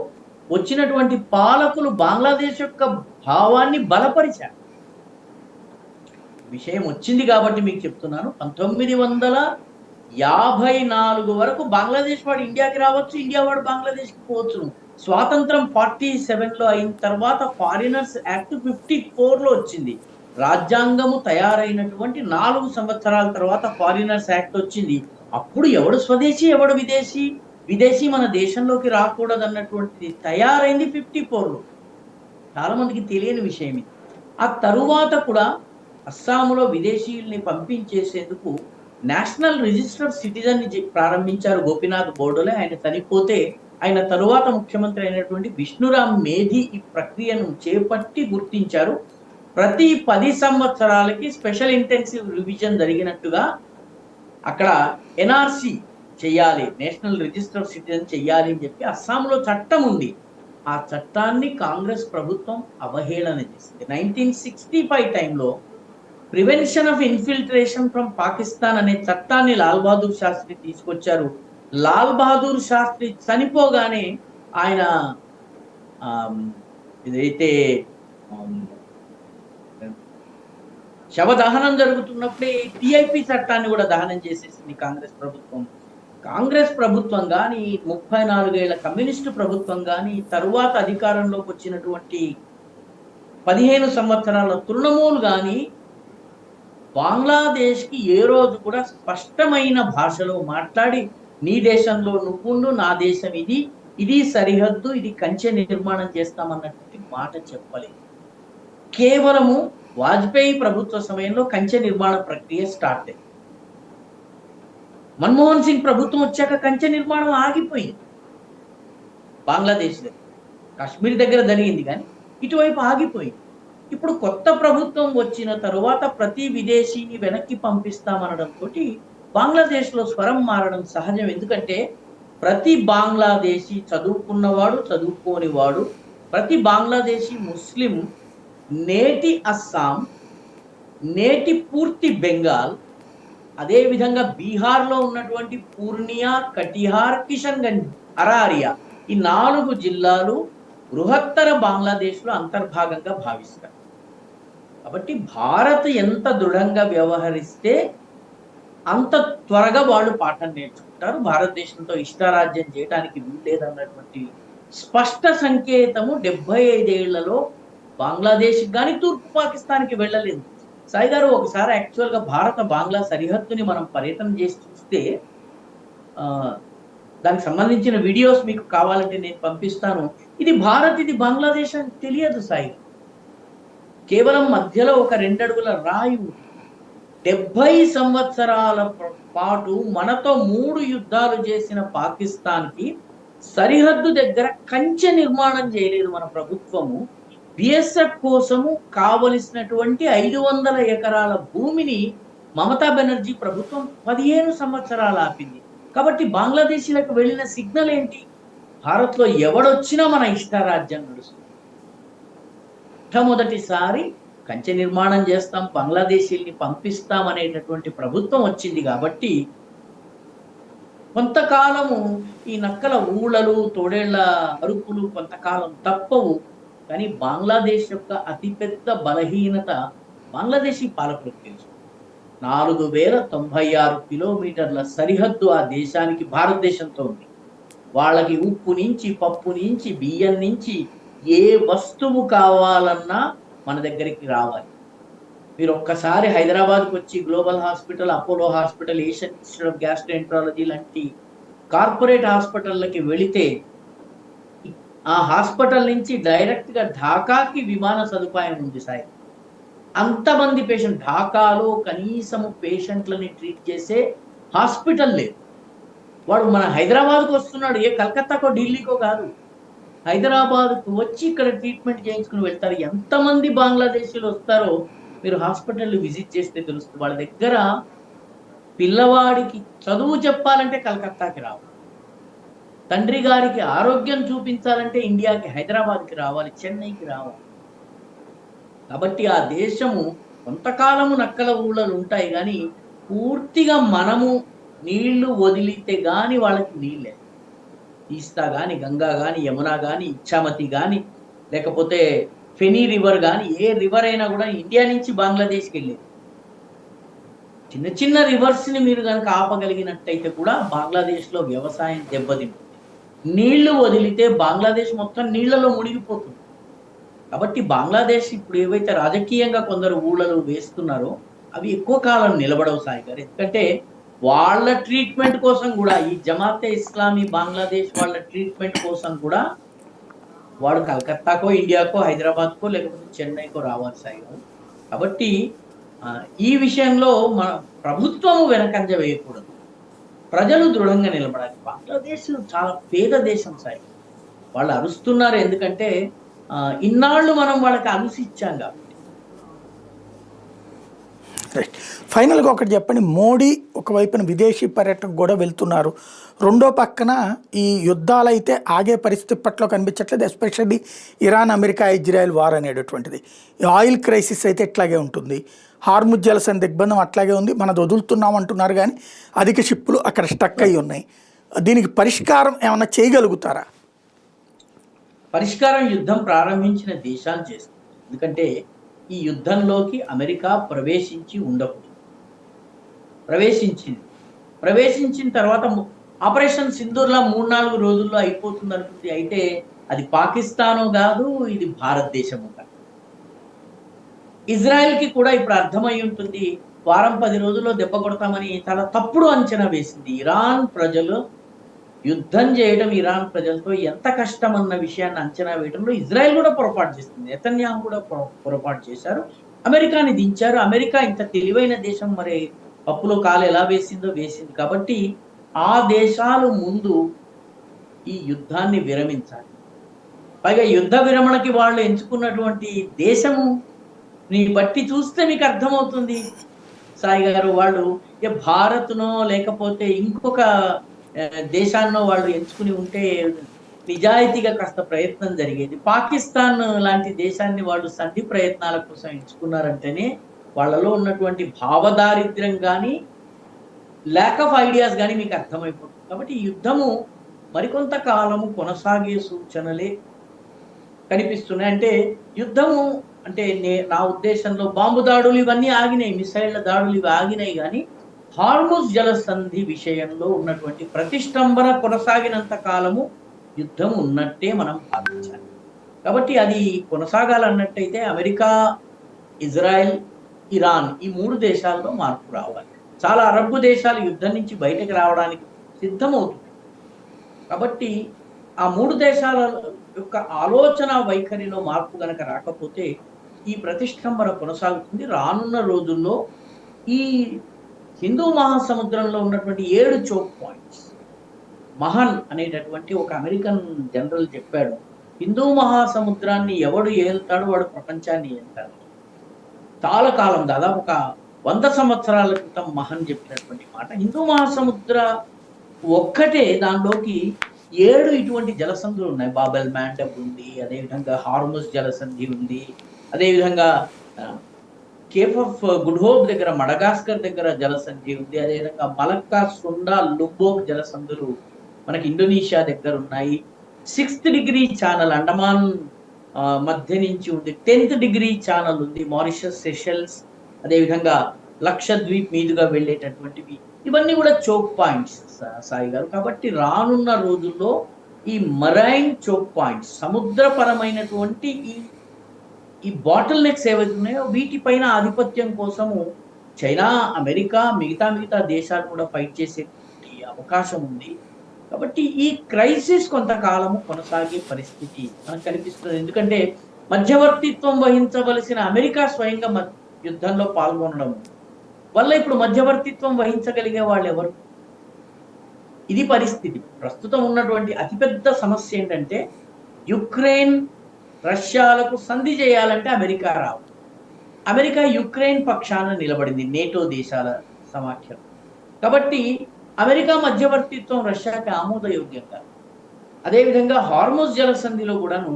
వచ్చినటువంటి పాలకులు బంగ్లాదేశ్ యొక్క భావాన్ని బలపరిచారు. విషయం వచ్చింది కాబట్టి మీకు చెప్తున్నాను. 1954 వరకు బంగ్లాదేశ్ వాడు ఇండియాకి రావచ్చు, ఇండియా వాడు బంగ్లాదేశ్కి పోవచ్చు. స్వాతంత్రం 47లో అయిన తర్వాత ఫారినర్స్ యాక్ట్ 54లో వచ్చింది. రాజ్యాంగము తయారైనటువంటి 4 సంవత్సరాల తర్వాత ఫారినర్స్ యాక్ట్ వచ్చింది. అప్పుడు ఎవడు స్వదేశీ ఎవడు విదేశీ, విదేశీ మన దేశంలోకి రాకూడదు అన్నటువంటిది తయారైంది 54లో. చాలా మందికి తెలియని విషయం ఇది. ఆ తరువాత కూడా అస్సాములో విదేశీయుల్ని పంపించేసేందుకు నేషనల్ రిజిస్టర్డ్ సిటిజన్ ప్రారంభించారు గోపీనాథ్ బోర్డోలే. ఆయన చనిపోతే ఆయన తరువాత ముఖ్యమంత్రి అయినటువంటి విష్ణురామ్ మేధి ఈ ప్రక్రియను చేపట్టి గుర్తించారు. ప్రతి 10 సంవత్సరాలకి స్పెషల్ ఇంటెన్సివ్ రివిజన్ జరిగినట్టుగా అక్కడ ఎన్ఆర్సి చెయ్యాలి, నేషనల్ రిజిస్టర్డ్ సిటిజన్ చెయ్యాలి అని చెప్పి అస్సాంలో చట్టం ఉంది. ఆ చట్టాన్ని కాంగ్రెస్ ప్రభుత్వం అవహేళన చేసింది. 1965 టైంలో prevention of infiltration from Pakistan అనే చట్టాన్ని లాల్ బహదూర్ శాస్త్రి తీసుకొచ్చారు. లాల్ బహదూర్ శాస్త్రి చనిపోగానే ఆయన ఇదైతే శవదహనం జరుగుతున్నప్పుడే టిఐపి చట్టాన్ని కూడా దహనం చేసేసింది కాంగ్రెస్ ప్రభుత్వం. కాంగ్రెస్ ప్రభుత్వం కానీ 34 ఏళ్ల కమ్యూనిస్టు ప్రభుత్వం కానీ తరువాత అధికారంలోకి వచ్చినటువంటి 15 సంవత్సరాల తృణమూల్ కానీ బంగ్లాదేశ్కి ఏ రోజు కూడా స్పష్టమైన భాషలో మాట్లాడి నీ దేశంలో నువ్వుండు, నా దేశం ఇది, ఇది సరిహద్దు, ఇది కంచె నిర్మాణం చేస్తామన్నటువంటి మాట చెప్పలేదు. కేవలము వాజ్పేయి ప్రభుత్వ సమయంలో కంచె నిర్మాణ ప్రక్రియ స్టార్ట్ అయింది. మన్మోహన్ సింగ్ ప్రభుత్వం వచ్చాక కంచె నిర్మాణం ఆగిపోయింది. బంగ్లాదేశ్ దగ్గర, కాశ్మీర్ దగ్గర జరిగింది కానీ ఇటువైపు ఆగిపోయింది. ఇప్పుడు కొత్త ప్రభుత్వం వచ్చిన తరువాత ప్రతి విదేశీని వెనక్కి పంపిస్తామనడంతో బంగ్లాదేశ్లో స్వరం మారడం సహజం. ఎందుకంటే ప్రతి బంగ్లాదేశీ చదువుకున్నవాడు, చదువుకోనివాడు, ప్రతి బంగ్లాదేశీ ముస్లిం నేటి అస్సాం, నేటి పూర్తి బెంగాల్, అదేవిధంగా బీహార్లో ఉన్నటువంటి పూర్ణియా, కటిహార్, కిషన్గంజ్, అరారియా ఈ 4 జిల్లాలు బృహత్తర బంగ్లాదేశ్లో అంతర్భాగంగా భావిస్తారు. కాబట్టి భారత్ ఎంత దృఢంగా వ్యవహరిస్తే అంత త్వరగా వాళ్ళు పాఠం నేర్చుకుంటారు. భారతదేశంతో ఇష్టారాజ్యం చేయడానికి వీల్లేదన్నటువంటి స్పష్ట సంకేతము 75 ఏళ్లలో బంగ్లాదేశ్ కానీ తూర్పు పాకిస్తాన్కి వెళ్ళలేదు. సాయి గారు, ఒకసారి యాక్చువల్గా భారత బంగ్లా సరిహద్దుని మనం పర్యటన చేసి చూస్తే దానికి సంబంధించిన వీడియోస్ మీకు కావాలంటే నేను పంపిస్తాను. ఇది భారత్, ఇది బంగ్లాదేశ్ అని తెలియదు సాయి. కేవలం మధ్యలో ఒక 2 అడుగుల రాయి. 70 సంవత్సరాల పాటు మనతో 3 యుద్ధాలు చేసిన పాకిస్తాన్కి సరిహద్దు దగ్గర కంచె నిర్మాణం చేయలేదు మన ప్రభుత్వము. బిఎస్ఎఫ్ కోసము కావలసినటువంటి 500 ఎకరాల భూమిని మమతా బెనర్జీ ప్రభుత్వం 15 సంవత్సరాలు ఆపింది. కాబట్టి బంగ్లాదేశీలకు వెళ్ళిన సిగ్నల్ ఏంటి? భారత్లో ఎవడొచ్చినా మన ఇష్టారాజ్యం నడుస్తుంది. మొట్టమొదటిసారి కంచె నిర్మాణం చేస్తాం, బంగ్లాదేశీల్ని పంపిస్తాం అనేటటువంటి ప్రభుత్వం వచ్చింది. కాబట్టి కొంతకాలము ఈ నక్కల ఊళ్ళలు, తోడేళ్ల అరుపులు కొంతకాలం తప్పవు. కానీ బంగ్లాదేశ్ యొక్క అతిపెద్ద బలహీనత బంగ్లాదేశీ పాలకులకు తెలుసు. 4096 కిలోమీటర్ల సరిహద్దు ఆ దేశానికి భారతదేశంతో ఉంది. వాళ్ళకి ఉప్పు నుంచి, పప్పు నుంచి, బియ్యం నుంచి ఏ వస్తువు కావాలన్నా మన దగ్గరికి రావాలి. మీరు ఒక్కసారి హైదరాబాద్కి వచ్చి global hospital, Apollo hospital, Asian institute of gastroenterology లాంటి కార్పొరేట్ హాస్పిటళ్ళకి వెళితే ఆ హాస్పిటల్ నుంచి డైరెక్ట్గా ఢాకాకి విమాన సదుపాయం ఉంది సార్. అంతమంది పేషెంట్, ఢాకాలో కనీసము పేషెంట్లని ట్రీట్ చేసే హాస్పిటల్ లేదు. వాడు మన హైదరాబాద్కు వస్తున్నాడు, ఏ కలకత్తాకో ఢిల్లీకో కాదు, హైదరాబాద్కు వచ్చి ఇక్కడ ట్రీట్మెంట్ చేయించుకుని వెళ్తారు. ఎంతమంది బంగ్లాదేశీలు వస్తారో మీరు హాస్పిటల్ విజిట్ చేస్తే తెలుస్తుంది. వాళ్ళ దగ్గర పిల్లవాడికి చదువు చెప్పాలంటే కలకత్తాకి రావాలి, తండ్రి గారికి ఆరోగ్యం చూపించాలంటే ఇండియాకి హైదరాబాద్కి రావాలి, చెన్నైకి రావాలి. కాబట్టి ఆ దేశము కొంతకాలము నక్కల ఊళ్ళలు ఉంటాయి కానీ పూర్తిగా మనము నీళ్లు వదిలితే గాని వాళ్ళకి నీళ్ళే. తీస్తా గాని, గంగా గాని, యమున గాని, ఇచ్ఛామతి గాని, లేకపోతే ఫెనీ రివర్ గాని, ఏ రివర్ అయినా కూడా ఇండియా నుంచి బంగ్లాదేశ్కి వెళ్ళేది. చిన్న చిన్న రివర్స్ ని మీరు కనుక ఆపగలిగినట్టయితే కూడా బంగ్లాదేశ్ లో వ్యవసాయం దెబ్బతింటుంది. నీళ్లు వదిలితే బంగ్లాదేశ్ మొత్తం నీళ్లలో మునిగిపోతుంది. కాబట్టి బంగ్లాదేశ్ ఇప్పుడు ఏవైతే రాజకీయంగా కొందరు ఊళ్ళలు వేస్తున్నారో అవి ఎక్కువ కాలం నిలబడవు సాయి గారు. ఎందుకంటే వాళ్ళ ట్రీట్మెంట్ కోసం కూడా ఈ జమాతే ఇస్లామీ బంగ్లాదేశ్ వాళ్ళ ట్రీట్మెంట్ కోసం కూడా వాడు కలకత్తాకో, ఇండియాకో, హైదరాబాద్కో లేకపోతే చెన్నైకో రావాలి సాయి గారు. కాబట్టి ఈ విషయంలో మన ప్రభుత్వము వెనకంజ వేయకూడదు, ప్రజలు దృఢంగా నిలబడాలి. బంగ్లాదేశ్ చాలా పేద దేశం సాయి. వాళ్ళు అరుస్తున్నారు ఎందుకంటే ఇన్నాళ్ళు మనం వాళ్ళకి అలసి ఇచ్చాం కాబట్టి. రైట్. ఫైనల్గా ఒకటి చెప్పండి, మోడీ ఒకవైపున విదేశీ పర్యటనకు కూడా వెళ్తున్నారు, రెండో పక్కన ఈ యుద్ధాలు అయితే ఆగే పరిస్థితి పట్ల కనిపించట్లేదు, especially Iran America Israel war అనేటటువంటిది. ఈ ఆయిల్ క్రైసిస్ అయితే ఇట్లాగే ఉంటుంది, హార్ముజ్ జలసంధి దిగ్బంధం అట్లాగే ఉంది, మనది వదులుతున్నాం అంటున్నారు కానీ అధిక షిప్పులు అక్కడ స్టక్ అయి ఉన్నాయి. దీనికి పరిష్కారం ఏమన్నా చేయగలుగుతారా? పరిష్కారం యుద్ధం ప్రారంభించిన దేశాలు చేస్తుంది. ఎందుకంటే ఈ యుద్ధంలోకి అమెరికా ప్రవేశించి ఉండకూడదు. ప్రవేశించిన తర్వాత ఆపరేషన్ సింధూర్లా 3-4 రోజుల్లో అయిపోతుంది అనుకుంది. అయితే అది పాకిస్తాను కాదు, ఇది భారతదేశము కాదు. ఇజ్రాయెల్కి కూడా ఇప్పుడు అర్థమై ఉంటుంది, వారం 10 రోజుల్లో దెబ్బ కొడతామని చాలా తప్పుడు అంచనా వేసింది. ఇరాన్ ప్రజలు యుద్ధం చేయడం ఇరాన్ ప్రజలతో ఎంత కష్టం అన్న విషయాన్ని అంచనా వేయడంలో ఇజ్రాయెల్ కూడా పొరపాటు చేస్తుంది. నెతన్యాహు కూడా పొరపాటు చేశారు, అమెరికాని దించారు. అమెరికా ఇంత తెలివైన దేశం, మరి పప్పులో కాలు ఎలా వేసిందో వేసింది. కాబట్టి ఆ దేశాలు ముందు ఈ యుద్ధాన్ని విరమించాలి. పైగా యుద్ధ విరమణకి వాళ్ళు ఎంచుకున్నటువంటి దేశము ని బట్టి చూస్తే మీకు అర్థమవుతుంది సాయి గారు, వాళ్ళు భారత్నో లేకపోతే ఇంకొక దేశాన్నో వాళ్ళు ఎంచుకుని ఉంటే నిజాయితీగా కాస్త ప్రయత్నం జరిగేది. పాకిస్తాన్ లాంటి దేశాన్ని వాళ్ళు సంధి ప్రయత్నాల కోసం ఎంచుకున్నారంటేనే వాళ్ళలో ఉన్నటువంటి భావదారిద్ర్యం కానీ, ల్యాక్ ఆఫ్ ఐడియాస్ కానీ మీకు అర్థమైపోతుంది. కాబట్టి ఈ యుద్ధము మరికొంత కాలము కొనసాగే సూచనలే కనిపిస్తున్నాయి. అంటే యుద్ధము అంటే నా ఉద్దేశంలో బాంబు దాడులు ఇవన్నీ ఆగినాయి, మిసైళ్ల దాడులు ఇవి ఆగినాయి, కానీ హార్ముజ్ జలసంధి విషయంలో ఉన్నటువంటి ప్రతిష్టంభన కొనసాగినంత కాలము యుద్ధం ఉన్నట్టే మనం భావించాలి. కాబట్టి అది కొనసాగాలన్నట్టయితే అమెరికా, ఇజ్రాయెల్, ఇరాన్ ఈ 3 దేశాల్లో మార్పు రావాలి. చాలా అరబ్బు దేశాలు యుద్ధం నుంచి బయటకు రావడానికి సిద్ధమవుతుంది. కాబట్టి ఆ 3 దేశాల యొక్క ఆలోచన వైఖరిలో మార్పు గనక రాకపోతే ఈ ప్రతిష్టంభన కొనసాగుతుంది. రానున్న రోజుల్లో ఈ హిందూ మహాసముద్రంలో ఉన్నటువంటి 7 చోక్ పాయింట్స్, మహన్ అనేటటువంటి ఒక అమెరికన్ జనరల్ చెప్పాడు, హిందూ మహాసముద్రాన్ని ఎవడు ఏలుతాడో వాడు ప్రపంచాన్ని ఏలుతాడు. చాలా కాలం, దాదాపు ఒక 100 సంవత్సరాల క్రితం మహన్ చెప్పినటువంటి మాట. హిందూ మహాసముద్ర ఒక్కటే దానిలోకి 7 ఇటువంటి జలసంధులు ఉన్నాయి. బాబెల్ మ్యాండబ్ ఉంది, అదేవిధంగా హార్ముజ్ జలసంధి ఉంది, అదేవిధంగా కేప్ ఆఫ్ గుడ్ హోప్ దగ్గర, మడగాస్కర్ దగ్గర జలసంధి ఉంది, అదేవిధంగా మలక్కా, సుండా, లుబోక్ జలసంధులు మనకి ఇండోనేషియా దగ్గర ఉన్నాయి. 6th డిగ్రీ ఛానల్ అండమాన్ మధ్య నుంచి ఉంది. 10th డిగ్రీ ఛానల్ ఉంది, మారిషస్, సెషల్స్, అదేవిధంగా లక్షద్వీప్ మీదుగా వెళ్ళేటటువంటివి. ఇవన్నీ కూడా చోక్ పాయింట్స్ సాయి గారు. కాబట్టి రానున్న రోజుల్లో ఈ మరైన్ చోక్ పాయింట్స్, సముద్రపరమైనటువంటి ఈ బాటిల్ నెక్స్ ఏవైతే ఉన్నాయో వీటిపైన ఆధిపత్యం కోసము చైనా, అమెరికా, మిగతా దేశాలు కూడా ఫైట్ చేసే అవకాశం ఉంది. కాబట్టి ఈ క్రైసిస్ కొంతకాలము కొనసాగే పరిస్థితి మనకు కనిపిస్తుంది. ఎందుకంటే మధ్యవర్తిత్వం వహించవలసిన అమెరికా స్వయంగా యుద్ధంలో పాల్గొనడం వల్ల ఇప్పుడు మధ్యవర్తిత్వం వహించగలిగే వాళ్ళు ఎవరు? ఇది పరిస్థితి. ప్రస్తుతం ఉన్నటువంటి అతిపెద్ద సమస్య ఏంటంటే యుక్రెయిన్, రష్యాలకు సంధి చేయాలంటే అమెరికా రావాలి. అమెరికా యుక్రెయిన్ పక్షాన నిలబడింది నేటో దేశాల సమాఖ్యం. కాబట్టి అమెరికా మధ్యవర్తిత్వం రష్యాకి ఆమోదయోగ్యం కాదు. అదేవిధంగా హార్మోజ్ జలసంధిలో కూడాను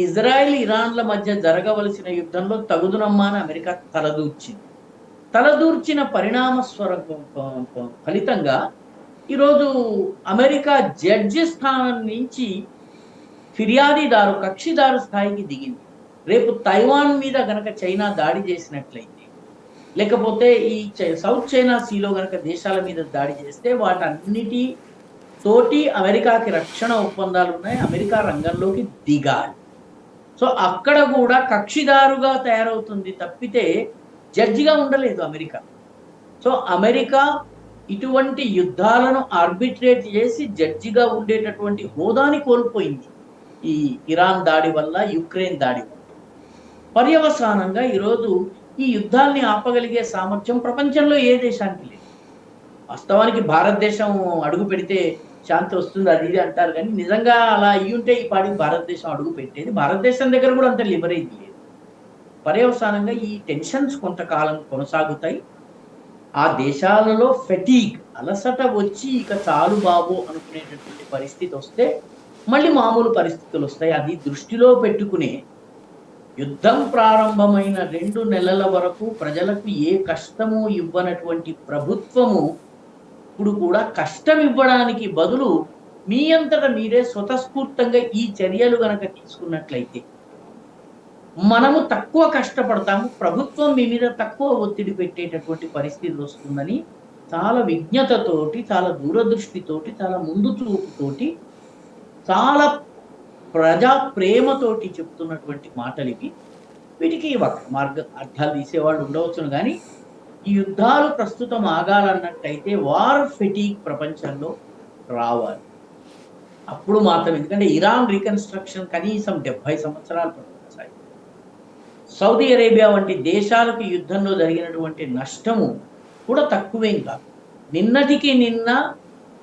ఇజ్రాయెల్ ఇరాన్ల మధ్య జరగవలసిన యుద్ధంలో తగుదునమ్మా అని అమెరికా తలదూర్చింది. తలదూర్చిన పరిణామ ఫలితంగా ఈరోజు అమెరికా జడ్జి స్థానం నుంచి ఫిర్యాదిదారు కక్షిదారు స్థాయికి దిగింది. రేపు తైవాన్ మీద గనక చైనా దాడి చేసినట్లయితే, లేకపోతే ఈ సౌత్ చైనా సీలో గనక దేశాల మీద దాడి చేస్తే వాటన్నిటి తోటి అమెరికాకి రక్షణ ఒప్పందాలు ఉన్నాయి. అమెరికా రంగంలోకి దిగాలి. సో అక్కడ కూడా కక్షిదారుగా తయారవుతుంది తప్పితే జడ్జిగా ఉండలేదు అమెరికా. సో అమెరికా ఇటువంటి యుద్ధాలను ఆర్బిట్రేట్ చేసి జడ్జిగా ఉండేటటువంటి హోదాని కోల్పోయింది ఈ ఇరాన్ దాడి వల్ల, యుక్రెయిన్ దాడి వల్ల. పర్యవసానంగా ఈరోజు ఈ యుద్ధాల్ని ఆపగలిగే సామర్థ్యం ప్రపంచంలో ఏ దేశానికి లేదు. వాస్తవానికి భారతదేశం అడుగు పెడితే శాంతి వస్తుంది అది ఇది అంటారు, కానీ నిజంగా అలా అయ్యుంటే ఈ పాటికి భారతదేశం అడుగు పెట్టేది. భారతదేశం దగ్గర కూడా అంత లివరేజ్ లేదు. పర్యవసానంగా ఈ టెన్షన్స్ కొంతకాలం కొనసాగుతాయి. ఆ దేశాలలో ఫెటీగ్, అలసట వచ్చి ఇక చాలు బాబు అనుకునేటటువంటి పరిస్థితి వస్తే మళ్ళీ మామూలు పరిస్థితులు వస్తాయి. అది దృష్టిలో పెట్టుకునే యుద్ధం ప్రారంభమైన 2 నెలల వరకు ప్రజలకు ఏ కష్టము ఇవ్వనటువంటి ప్రభుత్వము ఇప్పుడు కూడా కష్టం ఇవ్వడానికి బదులు మీ అంతటా మీరే స్వతస్ఫూర్తంగా ఈ చర్యలు గనక తీసుకున్నట్లయితే మనము తక్కువ కష్టపడతాము, ప్రభుత్వం మీ మీద తక్కువ ఒత్తిడి పెట్టేటటువంటి పరిస్థితి వస్తుందని చాలా విజ్ఞతతోటి, చాలా దూరదృష్టితోటి, చాలా ముందు చూపుతోటి, చాలా ప్రజా ప్రేమతోటి చెప్తున్నటువంటి మాటలు ఇవి. వీటికి అర్థాలు తీసేవాళ్ళు ఉండవచ్చును, కానీ ఈ యుద్ధాలు ప్రస్తుతం ఆగాలన్నట్టయితే వార్ ఫెటీగ్ ప్రపంచంలో రావాలి. అప్పుడు మాత్రం, ఎందుకంటే ఇరాన్ రీకన్స్ట్రక్షన్ కనీసం 70 సంవత్సరాలు పడుతుంది. సౌదీ అరేబియా వంటి దేశాలకు యుద్ధంలో జరిగినటువంటి నష్టము కూడా తక్కువేం కాదు. నిన్నటికి నిన్న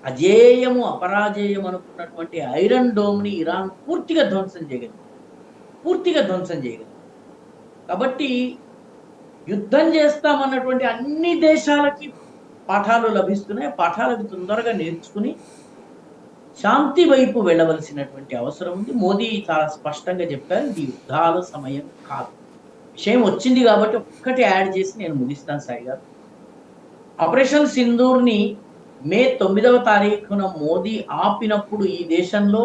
అజేయము అపరాజేయం అనుకున్నటువంటి ఐరన్ డోమ్ని ఇరాన్ పూర్తిగా ధ్వంసం చేయగలిగింది. కాబట్టి యుద్ధం చేస్తామన్నటువంటి అన్ని దేశాలకి పాఠాలు లభిస్తున్నాయి. పాఠాలకు తొందరగా నేర్చుకుని శాంతి వైపు వెళ్ళవలసినటువంటి అవసరం ఉంది. మోదీ చాలా స్పష్టంగా చెప్పారు, ఇది యుద్ధాల సమయం కాదు. విషయం వచ్చింది కాబట్టి ఒక్కటి యాడ్ చేసి నేను ముగిస్తాను సాయి గారు. ఆపరేషన్ సింధూర్ని మే 9వ తారీఖున మోదీ ఆపినప్పుడు ఈ దేశంలో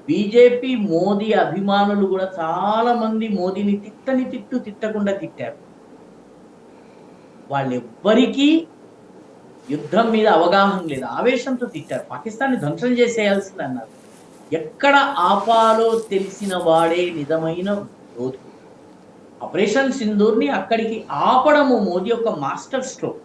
బీజేపీ మోదీ అభిమానులు కూడా చాలా మంది మోదీని తిట్టకుండా తిట్టారు. వాళ్ళెవ్వరికీ యుద్ధం మీద అవగాహన లేదు, ఆవేశంతో తిట్టారు. పాకిస్తాన్ని ధ్వంసం చేసేయాల్సింది అన్నారు. ఎక్కడ ఆపాలో తెలిసిన వాడే నిజమైన యోధుడు. ఆపరేషన్ సింధూర్ని అక్కడికి ఆపడము మోదీ యొక్క మాస్టర్ స్ట్రోక్.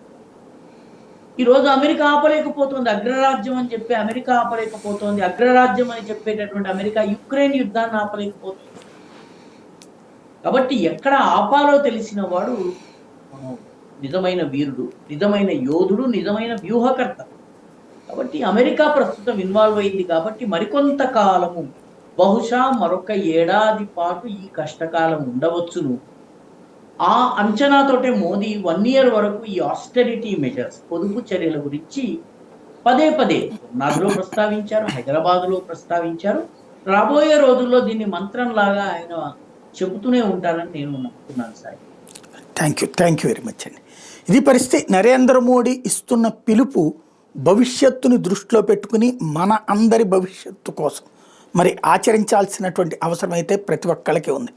ఈరోజు అమెరికా ఆపలేకపోతుంది, అగ్రరాజ్యం అని చెప్పి అమెరికా ఆపలేకపోతుంది, అగ్రరాజ్యం అని చెప్పేటటువంటి అమెరికా యుక్రెయిన్ యుద్ధాన్ని ఆపలేకపోతుంది. కాబట్టి ఎక్కడ ఆపాలో తెలిసిన వాడు నిజమైన వీరుడు, నిజమైన యోధుడు, నిజమైన వ్యూహకర్త. కాబట్టి అమెరికా ప్రస్తుతం ఇన్వాల్వ్ అయింది కాబట్టి మరికొంత కాలము, బహుశా మరొక ఏడాది పాటు ఈ కష్టకాలం ఉండవచ్చును. ఆ అంచనాతోటే మోదీ 1 year వరకు ఈ ఆస్టెరిటీ మెజర్స్, పొదుపు చర్యల గురించి పదే నాదులో ప్రస్తావించారు, హైదరాబాద్లో ప్రస్తావించారు. రాబోయే రోజుల్లో దీన్ని మంత్రంలాగా ఆయన చెబుతూనే ఉంటారని నేను నమ్ముతున్నాను sir. Thank you very much అండి. ఇది పరిస్థితి. నరేంద్ర మోడీ ఇస్తున్న పిలుపు భవిష్యత్తుని దృష్టిలో పెట్టుకుని మన అందరి భవిష్యత్తు కోసం మరి ఆచరించాల్సినటువంటి అవసరం అయితే ప్రతి ఒక్కళ్ళకి ఉంది.